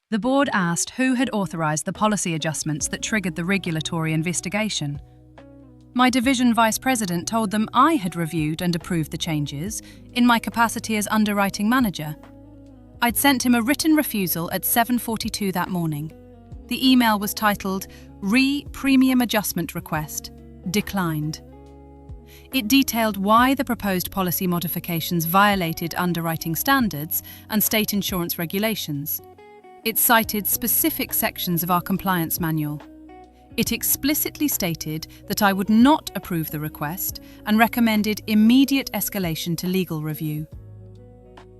The board asked who had authorised the policy adjustments that triggered the regulatory investigation. My division vice president told them I had reviewed and approved the changes in my capacity as underwriting manager. I'd sent him a written refusal at 7:42 that morning. The email was titled Premium Adjustment Request, Declined. It detailed why the proposed policy modifications violated underwriting standards and state insurance regulations. It cited specific sections of our compliance manual. It explicitly stated that I would not approve the request and recommended immediate escalation to legal review.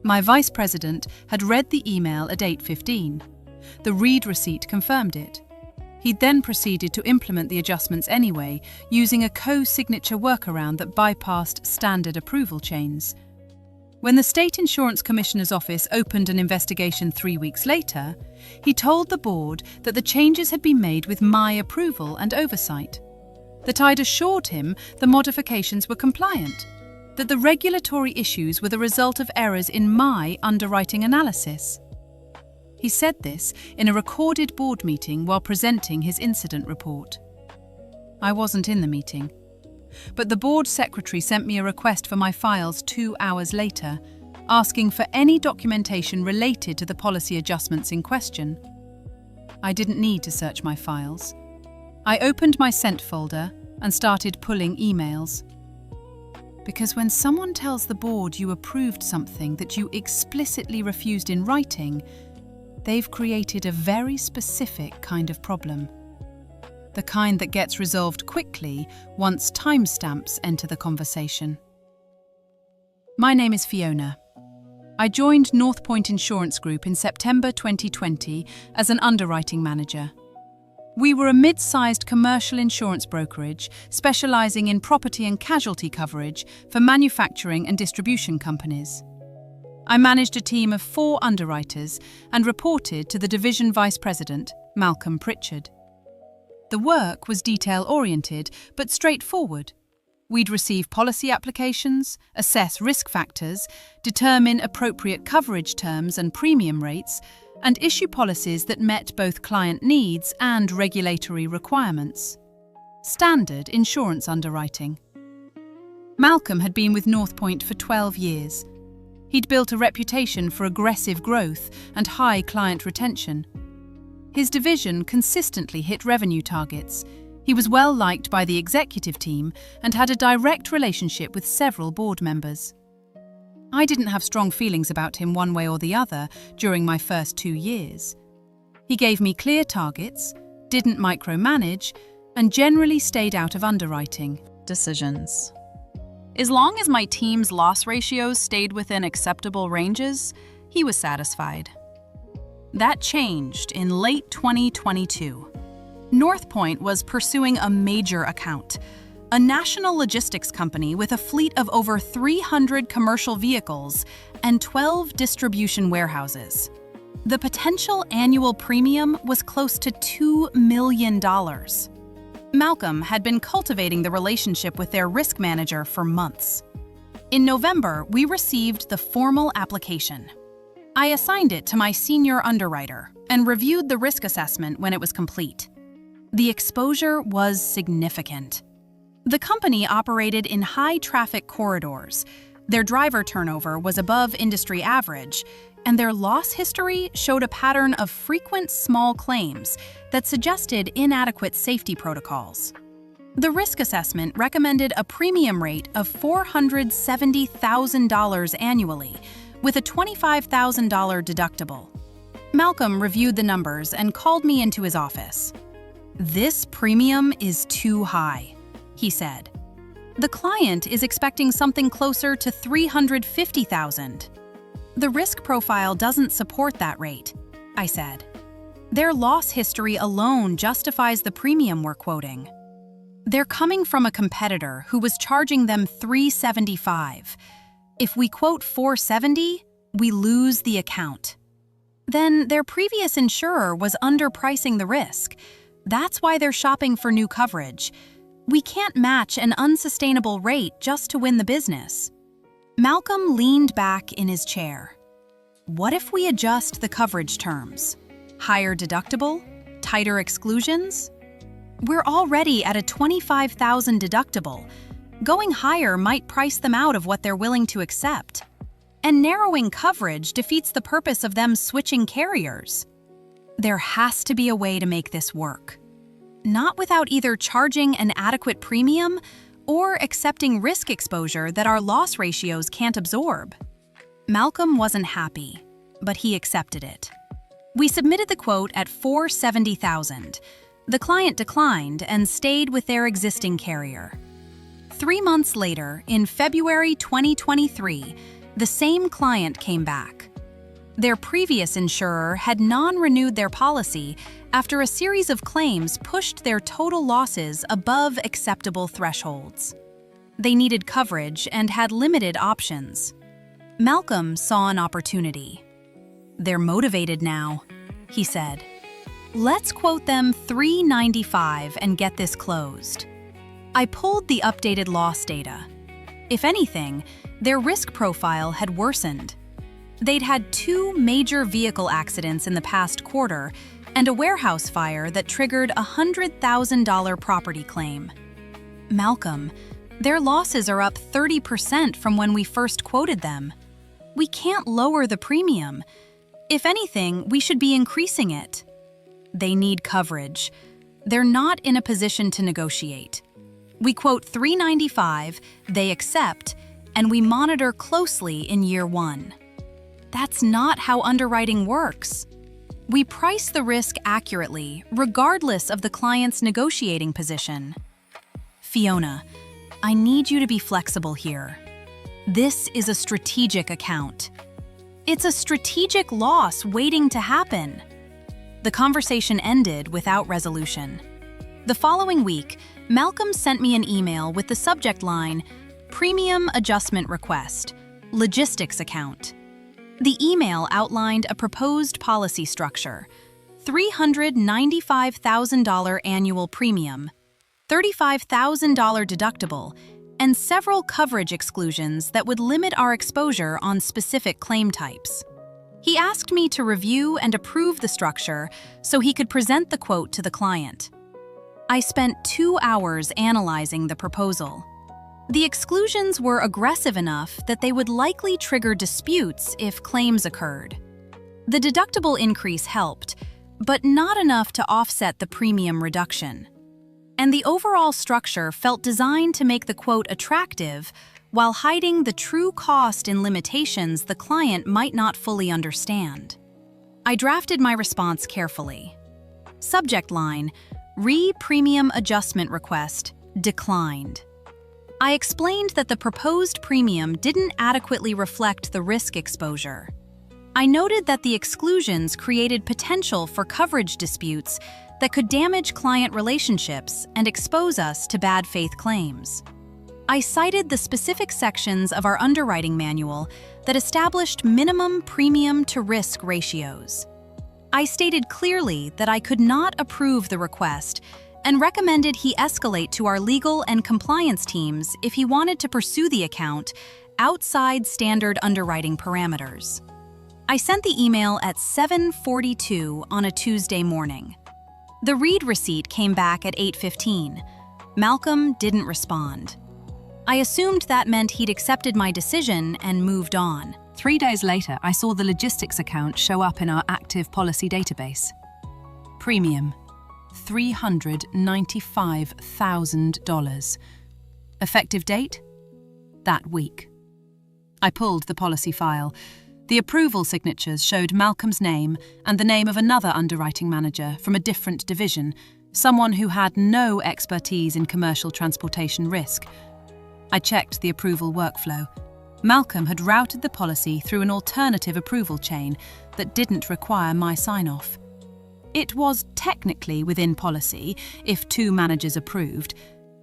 My vice president had read the email at 8:15. The read receipt confirmed it. He then proceeded to implement the adjustments anyway, using a co-signature workaround that bypassed standard approval chains. When the State Insurance Commissioner's office opened an investigation 3 weeks later, he told the board that the changes had been made with my approval and oversight, that I'd assured him the modifications were compliant, that the regulatory issues were the result of errors in my underwriting analysis. He said this in a recorded board meeting while presenting his incident report. I wasn't in the meeting, but the board secretary sent me a request for my files 2 hours later, asking for any documentation related to the policy adjustments in question. I didn't need to search my files. I opened my sent folder and started pulling emails. Because when someone tells the board you approved something that you explicitly refused in writing, they've created a very specific kind of problem. The kind that gets resolved quickly once timestamps enter the conversation. My name is Fiona. I joined North Point Insurance Group in September 2020 as an underwriting manager. We were a mid-sized commercial insurance brokerage specialising in property and casualty coverage for manufacturing and distribution companies. I managed a team of 4 underwriters and reported to the division vice president, Malcolm Pritchard. The work was detail-oriented but straightforward. We'd receive policy applications, assess risk factors, determine appropriate coverage terms and premium rates, and issue policies that met both client needs and regulatory requirements. Standard insurance underwriting. Malcolm had been with North Point for 12 years. He'd built a reputation for aggressive growth and high client retention. His division consistently hit revenue targets. He was well liked by the executive team and had a direct relationship with several board members. I didn't have strong feelings about him one way or the other during my first 2 years. He gave me clear targets, didn't micromanage, and generally stayed out of underwriting decisions. As long as my team's loss ratios stayed within acceptable ranges, he was satisfied. That changed in late 2022. North Point was pursuing a major account, a national logistics company with a fleet of over 300 commercial vehicles and 12 distribution warehouses. The potential annual premium was close to $2 million. Malcolm had been cultivating the relationship with their risk manager for months. In November, we received the formal application. I assigned it to my senior underwriter and reviewed the risk assessment when it was complete. The exposure was significant. The company operated in high-traffic corridors. Their driver turnover was above industry average, and their loss history showed a pattern of frequent small claims that suggested inadequate safety protocols. The risk assessment recommended a premium rate of $470,000 annually, with a $25,000 deductible. Malcolm reviewed the numbers and called me into his office. "This premium is too high," he said. "The client is expecting something closer to $350,000. "The risk profile doesn't support that rate," I said. "Their loss history alone justifies the premium we're quoting. They're coming from a competitor who was charging them $375. If we quote $470, we lose the account. Then their previous insurer was underpricing the risk. That's why they're shopping for new coverage. We can't match an unsustainable rate just to win the business." Malcolm leaned back in his chair. "What if we adjust the coverage terms? Higher deductible? Tighter exclusions? We're already at a $25,000 deductible. Going higher might price them out of what they're willing to accept. And narrowing coverage defeats the purpose of them switching carriers. There has to be a way to make this work. Not without either charging an adequate premium or accepting risk exposure that our loss ratios can't absorb. Malcolm wasn't happy, but he accepted it. We submitted the quote at $470,000. The client declined and stayed with their existing carrier. 3 months later, in February 2023, the same client came back. Their previous insurer had non-renewed their policy after a series of claims pushed their total losses above acceptable thresholds. They needed coverage and had limited options. Malcolm saw an opportunity. "They're motivated now," he said. "Let's quote them $395 and get this closed." I pulled the updated loss data. If anything, their risk profile had worsened. They'd had 2 major vehicle accidents in the past quarter and a warehouse fire that triggered a $100,000 property claim. "Malcolm, their losses are up 30% from when we first quoted them. We can't lower the premium. If anything, we should be increasing it." They need coverage. They're not in a position to negotiate. We quote $395, they accept, and we monitor closely in year 1. That's not how underwriting works. We price the risk accurately, regardless of the client's negotiating position. "Fiona, I need you to be flexible here. This is a strategic account. It's a strategic loss waiting to happen." The conversation ended without resolution. The following week, Malcolm sent me an email with the subject line, "Premium Adjustment Request, Logistics Account." The email outlined a proposed policy structure: $395,000 annual premium, $35,000 deductible, and several coverage exclusions that would limit our exposure on specific claim types. He asked me to review and approve the structure so he could present the quote to the client. I spent 2 hours analyzing the proposal. The exclusions were aggressive enough that they would likely trigger disputes if claims occurred. The deductible increase helped, but not enough to offset the premium reduction. And the overall structure felt designed to make the quote attractive while hiding the true cost and limitations the client might not fully understand. I drafted my response carefully. Subject line: Premium Adjustment Request, declined. I explained that the proposed premium didn't adequately reflect the risk exposure. I noted that the exclusions created potential for coverage disputes that could damage client relationships and expose us to bad faith claims. I cited the specific sections of our underwriting manual that established minimum premium to risk ratios. I stated clearly that I could not approve the request and recommended he escalate to our legal and compliance teams if he wanted to pursue the account outside standard underwriting parameters. I sent the email at 7:42 on a Tuesday morning. The read receipt came back at 8:15. Malcolm didn't respond. I assumed that meant he'd accepted my decision and moved on. 3 days later, I saw the logistics account show up in our active policy database. Premium: $395,000. Effective date? That week. I pulled the policy file. The approval signatures showed Malcolm's name and the name of another underwriting manager from a different division, someone who had no expertise in commercial transportation risk. I checked the approval workflow. Malcolm had routed the policy through an alternative approval chain that didn't require my sign-off. It was technically within policy if 2 managers approved,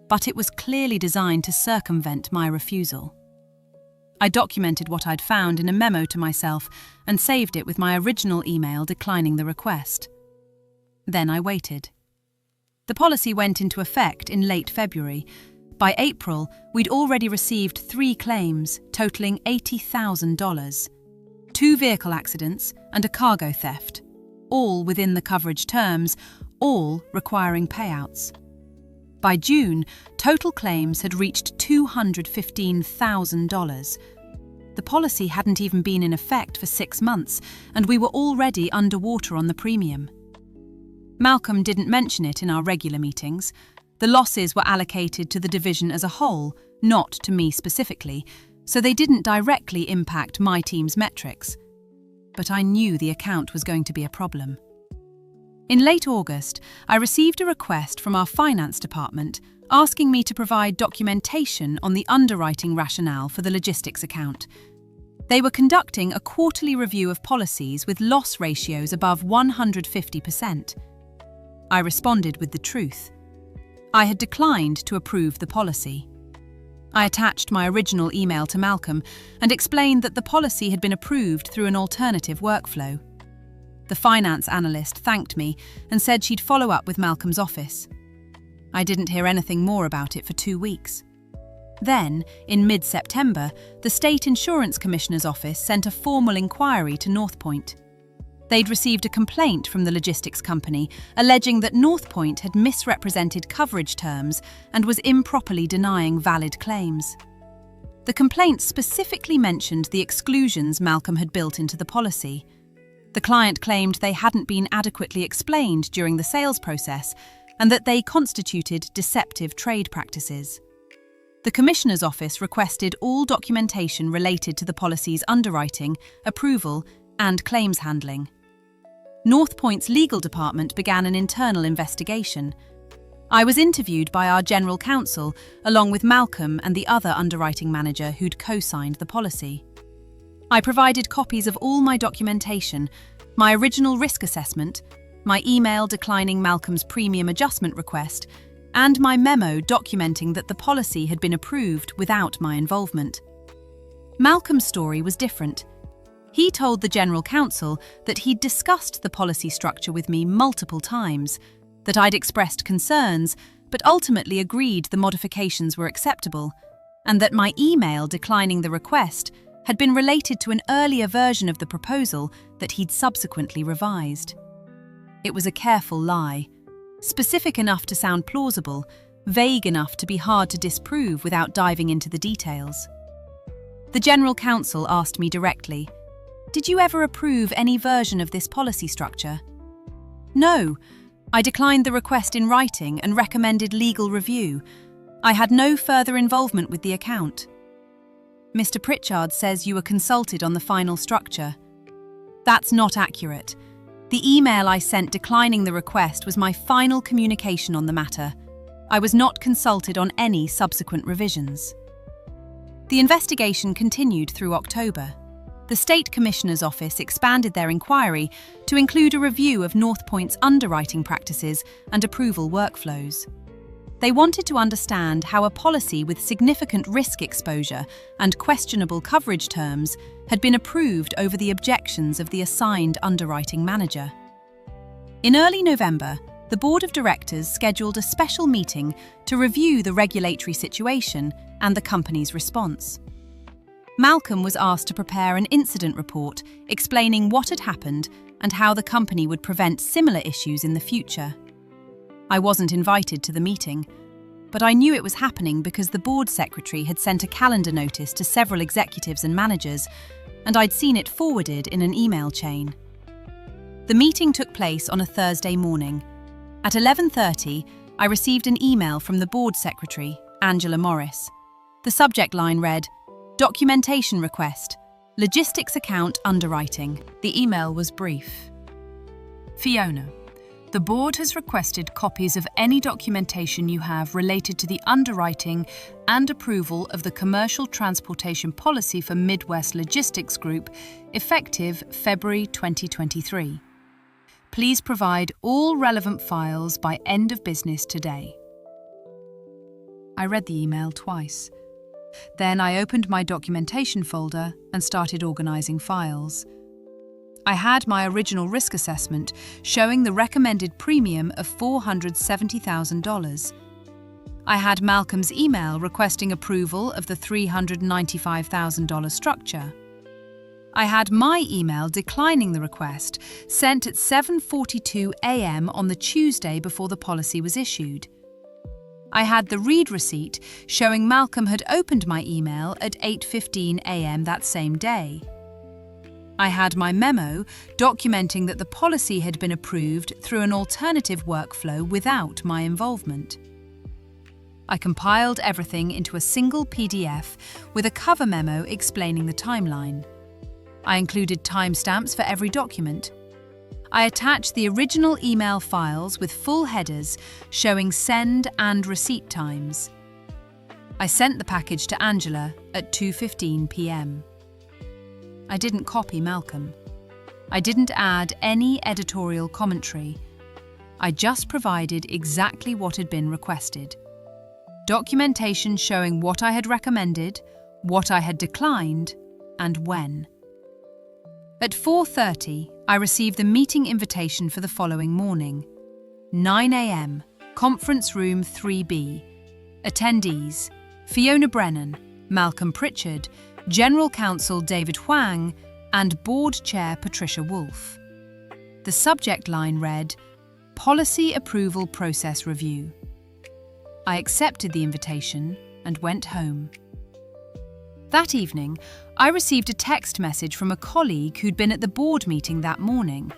but it was clearly designed to circumvent my refusal. I documented what I'd found in a memo to myself and saved it with my original email declining the request. Then I waited. The policy went into effect in late February. By April, we'd already received 3 claims totaling $80,000, 2 vehicle accidents and a cargo theft, all within the coverage terms, all requiring payouts. By June, total claims had reached $215,000. The policy hadn't even been in effect for 6 months, and we were already underwater on the premium. Malcolm didn't mention it in our regular meetings. The losses were allocated to the division as a whole, not to me specifically, so they didn't directly impact my team's metrics. But I knew the account was going to be a problem. In late August, I received a request from our finance department asking me to provide documentation on the underwriting rationale for the logistics account. They were conducting a quarterly review of policies with loss ratios above 150%. I responded with the truth. I had declined to approve the policy. I attached my original email to Malcolm and explained that the policy had been approved through an alternative workflow. The finance analyst thanked me and said she'd follow up with Malcolm's office. I didn't hear anything more about it for 2 weeks. Then, in mid-September, the State Insurance Commissioner's office sent a formal inquiry to Northpoint. They'd received a complaint from the logistics company alleging that Northpoint had misrepresented coverage terms and was improperly denying valid claims. The complaint specifically mentioned the exclusions Malcolm had built into the policy. The client claimed they hadn't been adequately explained during the sales process and that they constituted deceptive trade practices. The Commissioner's office requested all documentation related to the policy's underwriting, approval, and claims handling. Northpoint's legal department began an internal investigation. I was interviewed by our general counsel, along with Malcolm and the other underwriting manager who'd co-signed the policy. I provided copies of all my documentation, my original risk assessment, my email declining Malcolm's premium adjustment request, and my memo documenting that the policy had been approved without my involvement. Malcolm's story was different. He told the General Counsel that he'd discussed the policy structure with me multiple times, that I'd expressed concerns, but ultimately agreed the modifications were acceptable, and that my email declining the request had been related to an earlier version of the proposal that he'd subsequently revised. It was a careful lie, specific enough to sound plausible, vague enough to be hard to disprove without diving into the details. The General Counsel asked me directly, "Did you ever approve any version of this policy structure?" "No. I declined the request in writing and recommended legal review. I had no further involvement with the account." "Mr. Pritchard says you were consulted on the final structure." "That's not accurate. The email I sent declining the request was my final communication on the matter. I was not consulted on any subsequent revisions." The investigation continued through October. The State Commissioner's Office expanded their inquiry to include a review of Northpoint's underwriting practices and approval workflows. They wanted to understand how a policy with significant risk exposure and questionable coverage terms had been approved over the objections of the assigned underwriting manager. In early November, the Board of Directors scheduled a special meeting to review the regulatory situation and the company's response. Malcolm was asked to prepare an incident report explaining what had happened and how the company would prevent similar issues in the future. I wasn't invited to the meeting, but I knew it was happening because the board secretary had sent a calendar notice to several executives and managers, and I'd seen it forwarded in an email chain. The meeting took place on a Thursday morning. At 11:30, I received an email from the board secretary, Angela Morris. The subject line read, "Documentation request, logistics account underwriting." The email was brief. "Fiona, the board has requested copies of any documentation you have related to the underwriting and approval of the commercial transportation policy for Midwest Logistics Group, effective February 2023. Please provide all relevant files by end of business today." I read the email twice. Then I opened my documentation folder and started organizing files. I had my original risk assessment showing the recommended premium of $470,000. I had Malcolm's email requesting approval of the $395,000 structure. I had my email declining the request sent at 7:42 a.m. on the Tuesday before the policy was issued. I had the read receipt showing Malcolm had opened my email at 8:15 a.m. that same day. I had my memo documenting that the policy had been approved through an alternative workflow without my involvement. I compiled everything into a single PDF with a cover memo explaining the timeline. I included timestamps for every document. I attached the original email files with full headers showing send and receipt times. I sent the package to Angela at 2:15 p.m. I didn't copy Malcolm. I didn't add any editorial commentary. I just provided exactly what had been requested. Documentation showing what I had recommended, what I had declined, and when. At 4:30, I received the meeting invitation for the following morning. 9 a.m, Conference Room 3B. Attendees: Fiona Brennan, Malcolm Pritchard, General Counsel David Huang, and Board Chair Patricia Wolfe. The subject line read, Policy Approval Process Review. I accepted the invitation and went home. That evening, I received a text message from a colleague who'd been at the board meeting that morning.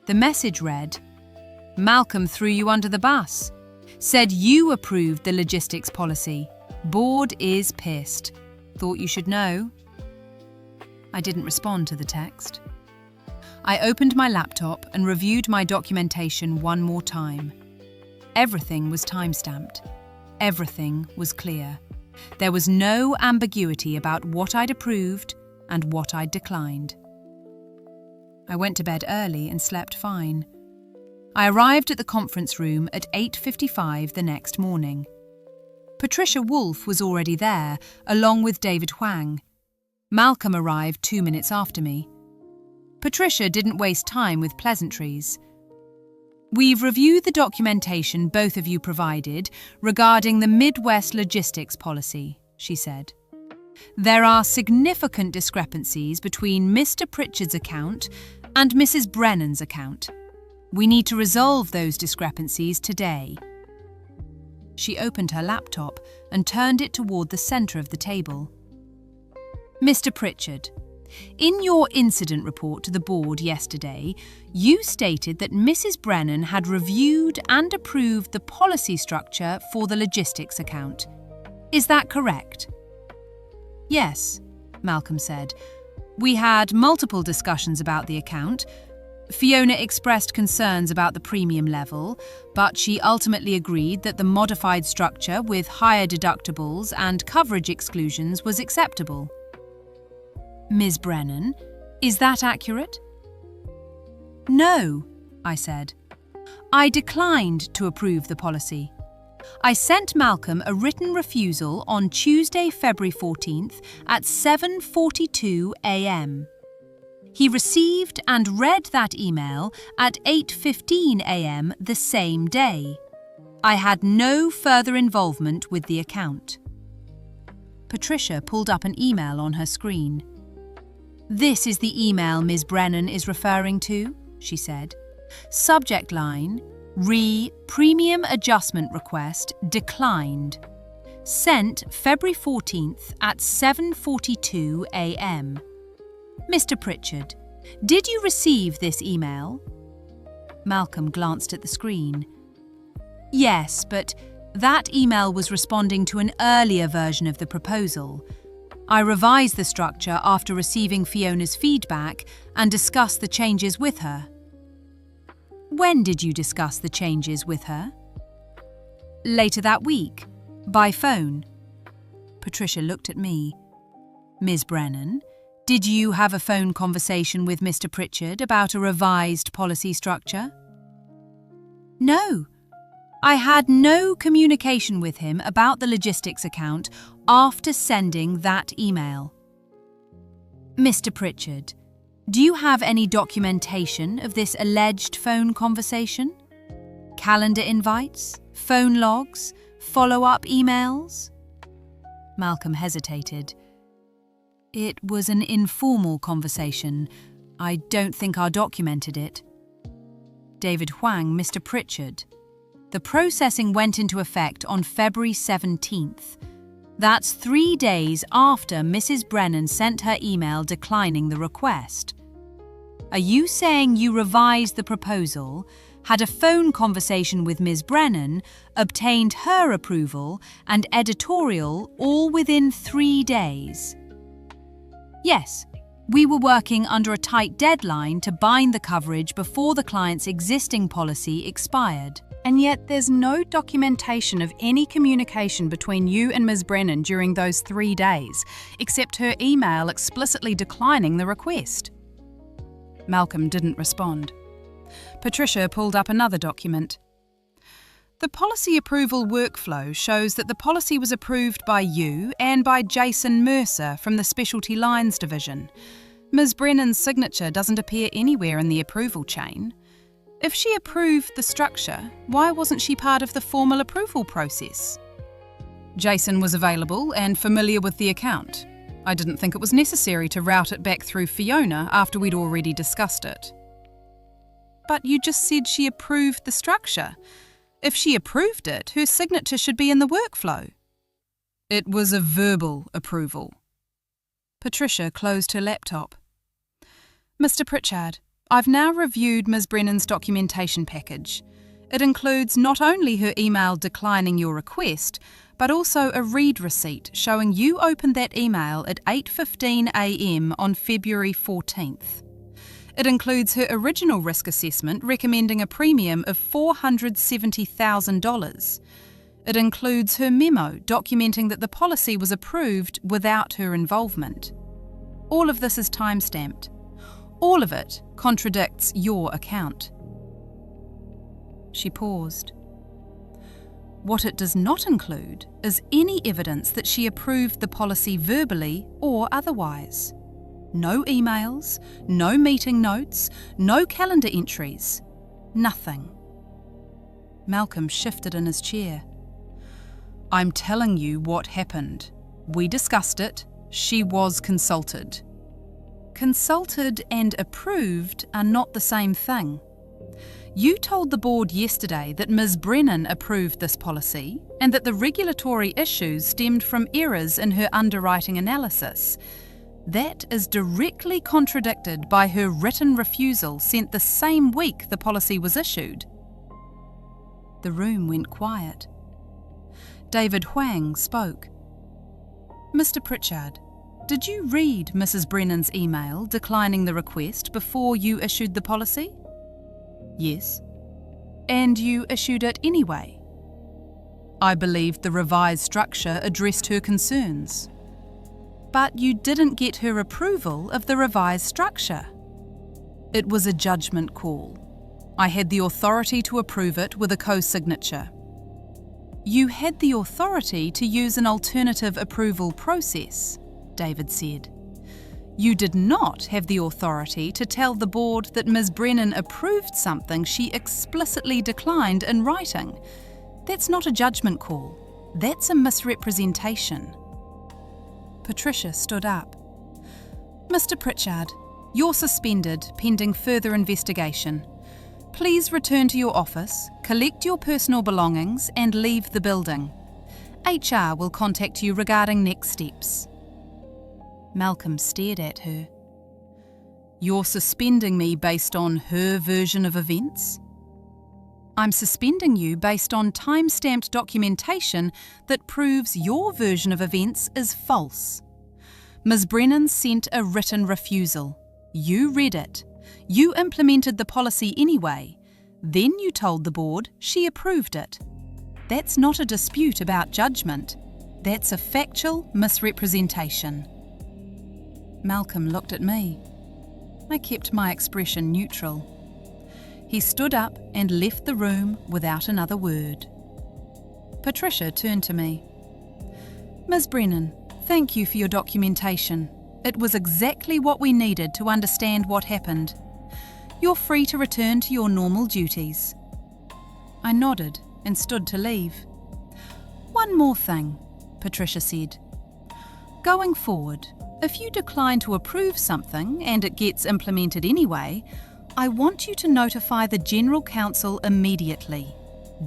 The message read, Malcolm threw you under the bus. Said you approved the logistics policy. Board is pissed. Thought you should know. I didn't respond to the text. I opened my laptop and reviewed my documentation one more time. Everything was timestamped. Everything was clear. There was no ambiguity about what I'd approved and what I'd declined. I went to bed early and slept fine. I arrived at the conference room at 8:55 the next morning. Patricia Wolfe was already there, along with David Huang. Malcolm arrived 2 minutes after me. Patricia didn't waste time with pleasantries. We've reviewed the documentation both of you provided regarding the Midwest logistics policy, she said. There are significant discrepancies between Mr. Pritchard's account and Mrs. Brennan's account. We need to resolve those discrepancies today. She opened her laptop and turned it toward the center of the table. Mr. Pritchard, in your incident report to the board yesterday, you stated that Mrs. Brennan had reviewed and approved the policy structure for the logistics account. Is that correct? Yes, Malcolm said. We had multiple discussions about the account. Fiona expressed concerns about the premium level, but she ultimately agreed that the modified structure with higher deductibles and coverage exclusions was acceptable. Ms. Brennan, is that accurate? No, I said. I declined to approve the policy. I sent Malcolm a written refusal on Tuesday, February 14th at 7:42 a.m. He received and read that email at 8:15 a.m. the same day. I had no further involvement with the account. Patricia pulled up an email on her screen. This is the email Ms. Brennan is referring to, she said. Subject line, Premium Adjustment Request Declined. Sent February 14th at 7:42 a.m. Mr. Pritchard, did you receive this email? Malcolm glanced at the screen. Yes, but that email was responding to an earlier version of the proposal. I revised the structure after receiving Fiona's feedback and discussed the changes with her. When did you discuss the changes with her? Later that week, by phone. Patricia looked at me. Ms. Brennan, did you have a phone conversation with Mr. Pritchard about a revised policy structure? No. I had no communication with him about the logistics account after sending that email. Mr. Pritchard, do you have any documentation of this alleged phone conversation? Calendar invites, phone logs, follow-up emails? Malcolm hesitated. It was an informal conversation. I don't think I documented it. David Huang, Mr. Pritchard. The processing went into effect on February 17th. That's 3 days after Mrs. Brennan sent her email declining the request. Are you saying you revised the proposal, had a phone conversation with Ms. Brennan, obtained her approval and editorial all within 3 days? Yes, we were working under a tight deadline to bind the coverage before the client's existing policy expired. And yet there's no documentation of any communication between you and Ms. Brennan during those 3 days, except her email explicitly declining the request. Malcolm didn't respond. Patricia pulled up another document. The policy approval workflow shows that the policy was approved by you and by Jason Mercer from the Specialty Lines Division. Ms. Brennan's signature doesn't appear anywhere in the approval chain. If she approved the structure, why wasn't she part of the formal approval process? Jason was available and familiar with the account. I didn't think it was necessary to route it back through Fiona after we'd already discussed it. But you just said she approved the structure. If she approved it, her signature should be in the workflow. It was a verbal approval. Patricia closed her laptop. Mr. Pritchard, I've now reviewed Ms. Brennan's documentation package. It includes not only her email declining your request, but also a read receipt showing you opened that email at 8:15 a.m. on February 14th. It includes her original risk assessment recommending a premium of $470,000. It includes her memo documenting that the policy was approved without her involvement. All of this is timestamped. All of it contradicts your account. She paused. What it does not include is any evidence that she approved the policy verbally or otherwise. No emails, no meeting notes, no calendar entries. Nothing. Malcolm shifted in his chair. I'm telling you what happened. We discussed it. She was consulted. Consulted and approved are not the same thing. You told the board yesterday that Ms. Brennan approved this policy and that the regulatory issues stemmed from errors in her underwriting analysis. That is directly contradicted by her written refusal sent the same week the policy was issued. The room went quiet. David Huang spoke. Mr. Pritchard, did you read Mrs. Brennan's email declining the request before you issued the policy? Yes. And you issued it anyway? I believed the revised structure addressed her concerns. But you didn't get her approval of the revised structure. It was a judgment call. I had the authority to approve it with a co-signature. You had the authority to use an alternative approval process, David said. You did not have the authority to tell the board that Ms. Brennan approved something she explicitly declined in writing. That's not a judgment call. That's a misrepresentation. Patricia stood up. Mr. Pritchard, you're suspended pending further investigation. Please return to your office, collect your personal belongings and leave the building. HR will contact you regarding next steps. Malcolm stared at her. You're suspending me based on her version of events? I'm suspending you based on time-stamped documentation that proves your version of events is false. Ms. Brennan sent a written refusal. You read it. You implemented the policy anyway. Then you told the board she approved it. That's not a dispute about judgment. That's a factual misrepresentation. Malcolm looked at me. I kept my expression neutral. He stood up and left the room without another word. Patricia turned to me. Ms. Brennan, thank you for your documentation. It was exactly what we needed to understand what happened. You're free to return to your normal duties. I nodded and stood to leave. One more thing, Patricia said. Going forward, If you decline to approve something and it gets implemented anyway, I want you to notify the General Counsel immediately.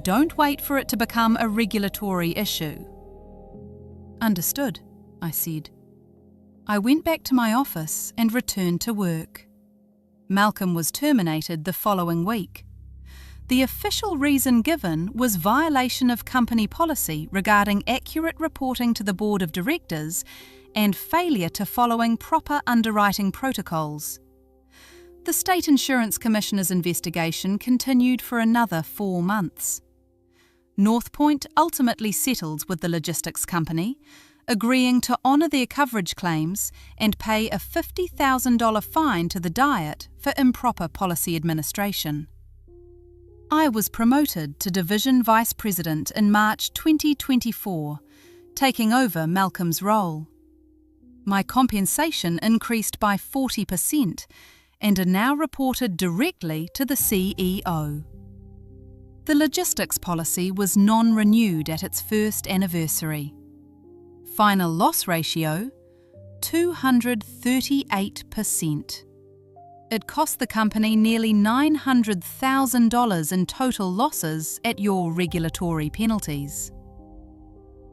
Don't wait for it to become a regulatory issue." "Understood," I said. I went back to my office and returned to work. Malcolm was terminated the following week. The official reason given was violation of company policy regarding accurate reporting to the board of directors and failure to following proper underwriting protocols. The State Insurance Commissioner's investigation continued for another 4 months. Northpoint ultimately settled with the logistics company, agreeing to honour their coverage claims and pay a $50,000 fine to the Diet for improper policy administration. I was promoted to Division Vice President in March 2024, taking over Malcolm's role. My compensation increased by 40% and are now reported directly to the CEO. The logistics policy was non-renewed at its first anniversary. Final loss ratio, 238%. It cost the company nearly $900,000 in total losses at your regulatory penalties.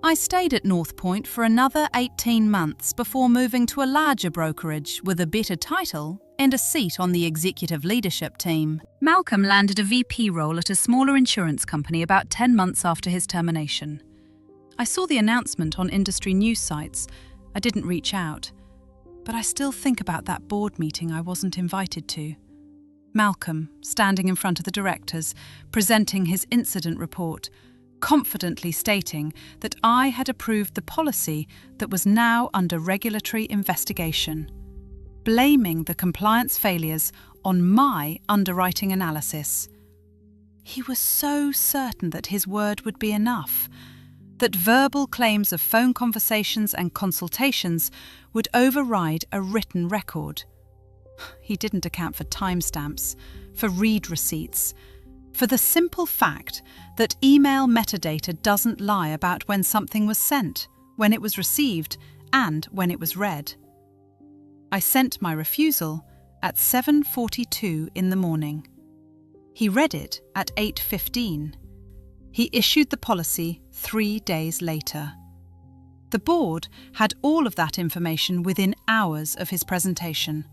I stayed at Northpoint for another 18 months before moving to a larger brokerage with a better title and a seat on the executive leadership team. Malcolm landed a VP role at a smaller insurance company about 10 months after his termination. I saw the announcement on industry news sites. I didn't reach out, but I still think about that board meeting I wasn't invited to. Malcolm, standing in front of the directors, presenting his incident report, confidently stating that I had approved the policy that was now under regulatory investigation, blaming the compliance failures on my underwriting analysis. He was so certain that his word would be enough, that verbal claims of phone conversations and consultations would override a written record. He didn't account for timestamps, for read receipts, for the simple fact that email metadata doesn't lie about when something was sent, when it was received, and when it was read. I sent my refusal at 7:42 in the morning. He read it at 8:15. He issued the policy 3 days later. The board had all of that information within hours of his presentation.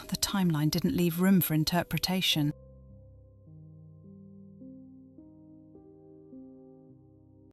The timeline didn't leave room for interpretation.